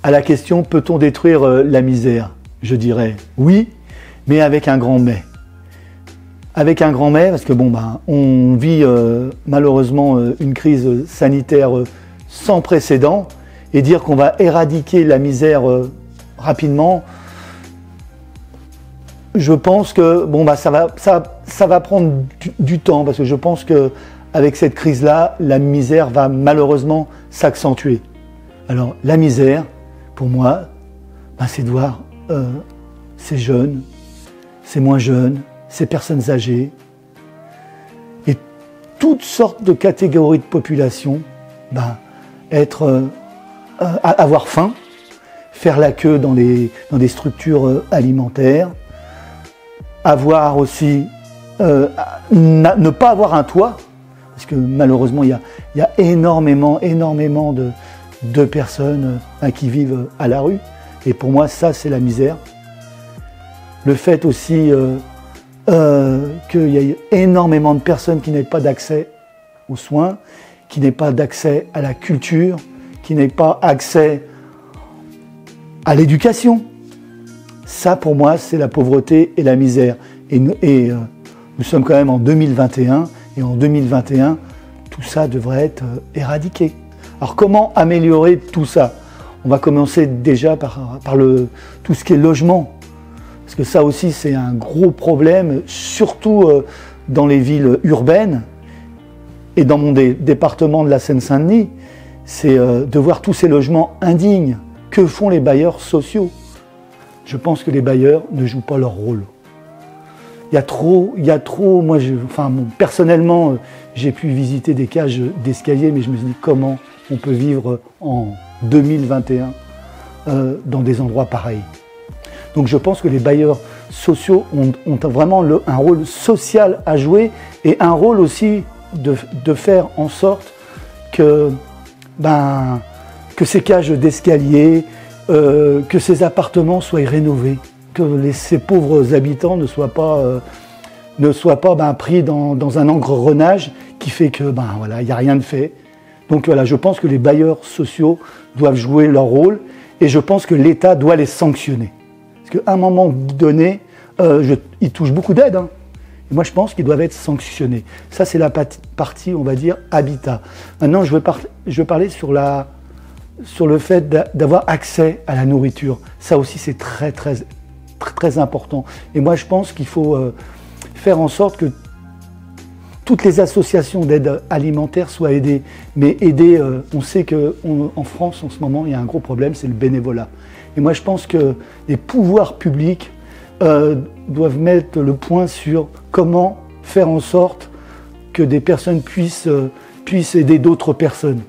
À la question, peut-on détruire la misère? Je dirais oui, mais avec un grand mais. Avec un grand mais, parce que bon, on vit malheureusement une crise sanitaire sans précédent, et dire qu'on va éradiquer la misère rapidement, je pense que bon, ça va prendre du temps, parce que je pense qu'avec cette crise-là, la misère va malheureusement s'accentuer. Alors la misère, pour moi, c'est de voir ces jeunes, ces moins jeunes, ces personnes âgées, et toutes sortes de catégories de population, avoir faim, faire la queue dans des structures alimentaires, avoir aussi, ne pas avoir un toit, parce que malheureusement il y a énormément de personnes qui vivent à la rue, et pour moi ça c'est la misère. Le fait aussi qu'il y ait énormément de personnes qui n'aient pas d'accès aux soins, qui n'aient pas d'accès à la culture, qui n'aient pas accès à l'éducation. Ça, pour moi, c'est la pauvreté et la misère. Et nous sommes quand même en 2021, et en 2021, tout ça devrait être éradiqué. Alors, comment améliorer tout ça? On va commencer déjà par tout ce qui est logement. Parce que ça aussi, c'est un gros problème, surtout dans les villes urbaines. Et dans mon département de la Seine-Saint-Denis, c'est de voir tous ces logements indignes. Que font les bailleurs sociaux? Je pense que les bailleurs ne jouent pas leur rôle. Il y a trop, moi, personnellement, j'ai pu visiter des cages d'escalier, mais je me suis dit comment on peut vivre en 2021 dans des endroits pareils. Donc je pense que les bailleurs sociaux ont vraiment un rôle social à jouer, et un rôle aussi de faire en sorte que ces cages d'escalier, que ces appartements soient rénovés, que ces pauvres habitants ne soient pas pris dans un engrenage qui fait que il n'y a rien de fait. Donc voilà, je pense que les bailleurs sociaux doivent jouer leur rôle, et je pense que l'État doit les sanctionner. Parce qu'à un moment donné, ils touchent beaucoup d'aide, hein. Et moi, je pense qu'ils doivent être sanctionnés. Ça, c'est la partie, on va dire, habitat. Maintenant, je veux parler sur le fait d'avoir accès à la nourriture. Ça aussi, c'est très important. Et moi, je pense qu'il faut faire en sorte que toutes les associations d'aide alimentaire soient aidées. Mais aider, on sait qu'en France, en ce moment, il y a un gros problème, c'est le bénévolat. Et moi, je pense que les pouvoirs publics doivent mettre le point sur comment faire en sorte que des personnes puissent aider d'autres personnes.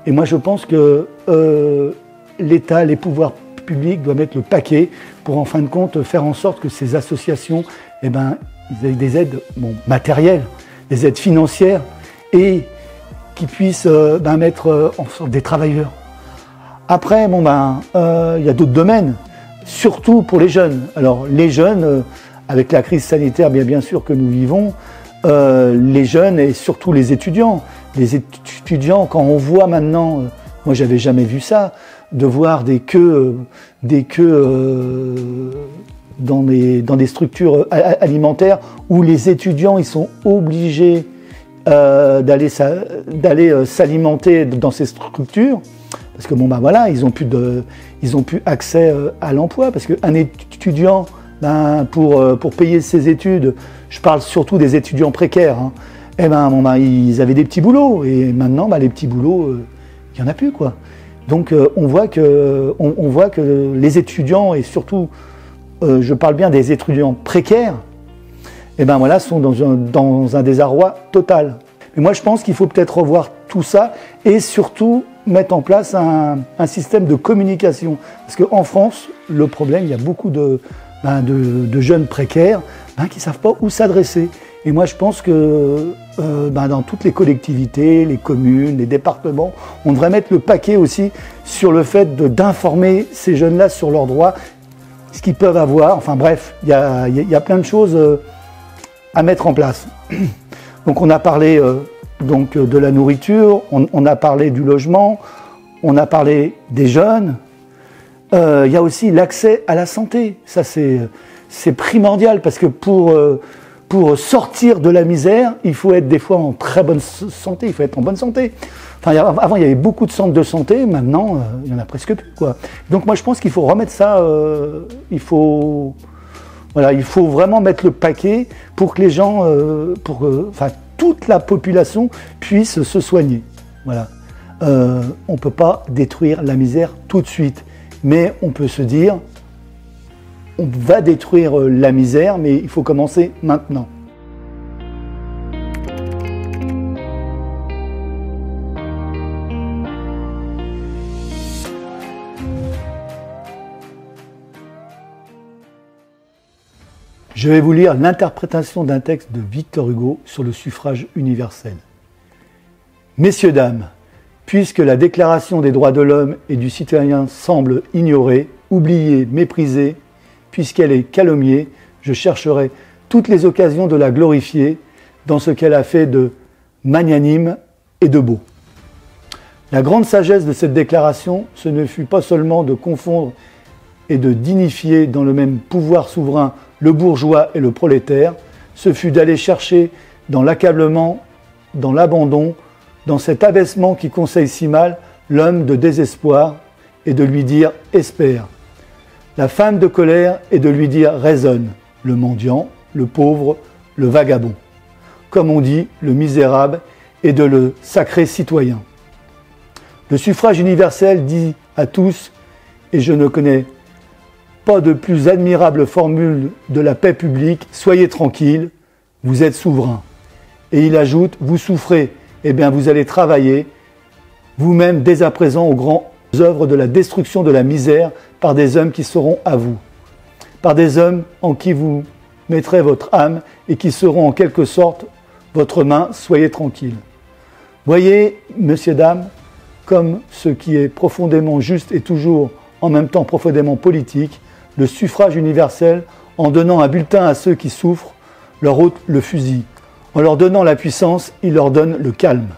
Et moi, je pense que l'État, les pouvoirs publics doivent mettre le paquet pour, en fin de compte, faire en sorte que ces associations, ils aient des aides matérielles, des aides financières, et qu'ils puissent mettre en sorte des travailleurs. Après, y a d'autres domaines, surtout pour les jeunes. Alors, les jeunes, avec la crise sanitaire, bien sûr que nous vivons, les jeunes et surtout les étudiants. Les étudiants, quand on voit maintenant, moi j'avais jamais vu ça, de voir des queues dans des structures alimentaires où les étudiants ils sont obligés d'aller s'alimenter dans ces structures, parce que ils ont plus accès à l'emploi, parce qu'un étudiant, pour payer ses études, je parle surtout des étudiants précaires, hein, ils avaient des petits boulots, et maintenant les petits boulots, il n'y en a plus, quoi. Donc on voit que les étudiants, et surtout je parle bien des étudiants précaires, sont dans un désarroi total. Mais moi je pense qu'il faut peut-être revoir tout ça, et surtout mettre en place un système de communication. Parce qu'en France, le problème, il y a beaucoup de jeunes précaires qui ne savent pas où s'adresser. Et moi, je pense que dans toutes les collectivités, les communes, les départements, on devrait mettre le paquet aussi sur le fait d'informer ces jeunes-là sur leurs droits, ce qu'ils peuvent avoir. Enfin bref, il y a plein de choses à mettre en place. Donc on a parlé de la nourriture, on a parlé du logement, on a parlé des jeunes, Il y a aussi l'accès à la santé. Ça, c'est primordial parce que pour sortir de la misère, il faut être des fois en très bonne santé, il faut être en bonne santé. Enfin, avant, il y avait beaucoup de centres de santé, maintenant, il n'y en a presque plus, quoi. Donc moi, je pense qu'il faut remettre ça, voilà, il faut vraiment mettre le paquet pour que les gens, enfin, toute la population puisse se soigner. Voilà. On ne peut pas détruire la misère tout de suite, mais on peut se dire, on va détruire la misère, mais il faut commencer maintenant. Je vais vous lire l'interprétation d'un texte de Victor Hugo sur le suffrage universel. Messieurs, dames, puisque la Déclaration des droits de l'homme et du citoyen semble ignorée, oubliée, méprisée, puisqu'elle est calomniée, je chercherai toutes les occasions de la glorifier dans ce qu'elle a fait de magnanime et de beau. La grande sagesse de cette déclaration, ce ne fut pas seulement de confondre et de dignifier dans le même pouvoir souverain le bourgeois et le prolétaire, ce fut d'aller chercher dans l'accablement, dans l'abandon, dans cet abaissement qui conseille si mal l'homme de désespoir et de lui dire « espère ». La femme de colère est de lui dire « raisonne », le mendiant, le pauvre, le vagabond. Comme on dit, le misérable est de le sacré citoyen. Le suffrage universel dit à tous, et je ne connais pas de plus admirable formule de la paix publique, soyez tranquilles, vous êtes souverain. Et il ajoute, vous souffrez, eh bien vous allez travailler, vous-même dès à présent aux grandes œuvres de la destruction de la misère par des hommes qui seront à vous, par des hommes en qui vous mettrez votre âme et qui seront en quelque sorte votre main, soyez tranquilles. Voyez, messieurs, dames, comme ce qui est profondément juste et toujours en même temps profondément politique, le suffrage universel, en donnant un bulletin à ceux qui souffrent, leur ôte le fusil. En leur donnant la puissance, il leur donne le calme.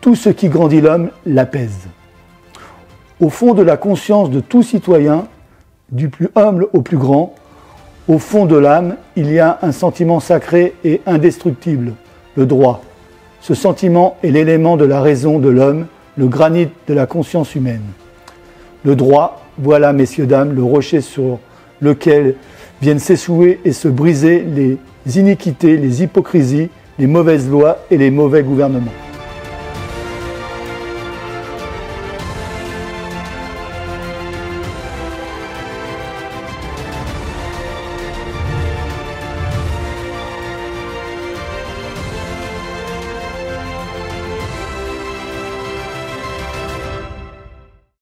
Tout ce qui grandit l'homme l'apaise. Au fond de la conscience de tout citoyen, du plus humble au plus grand, au fond de l'âme, il y a un sentiment sacré et indestructible, le droit. Ce sentiment est l'élément de la raison de l'homme, le granit de la conscience humaine. Le droit, voilà, messieurs, dames, le rocher sur lequel viennent s'essouer et se briser les iniquités, les hypocrisies, les mauvaises lois et les mauvais gouvernements.